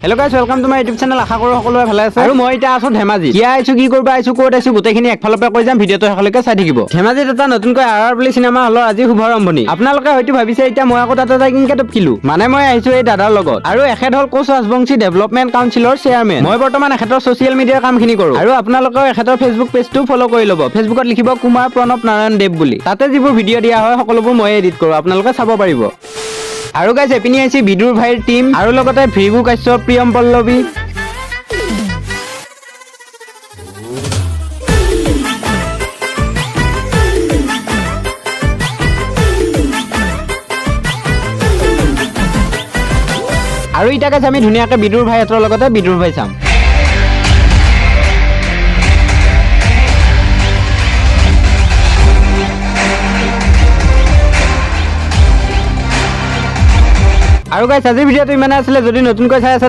Hello' guys welcome to my YouTube channel. আশা কৰোঁ সকলোৱে ভালে আছে আৰু মই এতিয়া আছো ধেমাজি। কিয় আহিছো, কি কৰিব আহিছো, ক'ত আহিছো, গোটেইখিনি একফালৰ পৰা কৈ যাম। ভিডিঅ'টো শেষলৈকে চাই থাকিব। ধেমাজিত এটা নতুনকৈ আৰ বুলি চিনেমা হলৰ আজি শুভাৰম্ভণি। আপোনালোকে হয়তো ভাবিছে এতিয়া মই আকৌ তাতে যাই কিনকে টপকিলো। মানে মই আহিছো এই দাদাৰ লগত, আৰু এখেত হ'ল কোচ ৰাজবংশী ডেভেলপমেণ্ট কাউন্সিলৰ চেয়াৰমেন। মই বৰ্তমান এখেতৰ ছচিয়েল মিডিয়াৰ কামখিনি কৰো, আৰু আপোনালোকেও এখেতৰ ফেচবুক পেজটো ফ'ল' কৰি ল'ব। ফেচবুকত লিখিব কুমাৰ প্ৰণৱ নাৰায়ণ দেৱ বুলি। তাতে যিবোৰ ভিডিঅ' দিয়া হয় সকলোবোৰ ময়ে এডিট কৰো, আপোনালোকে চাব পাৰিব। আৰু গাইছ এপিনি আহিছে বিদুৰ ভাইৰ টিম, আৰু লগতে ভৃগু কাশ্যপ, প্ৰিয়ম পল্লৱী, আৰু ইটাকে আমি ধুনীয়াকৈ বিদুৰ ভাইহঁতৰ লগতে বিদুৰ ভাই চাম। আৰু গাইছ আজিৰ ভিডিঅ'টো ইমানে আছিলে। যদি নতুনকৈ চাই আছে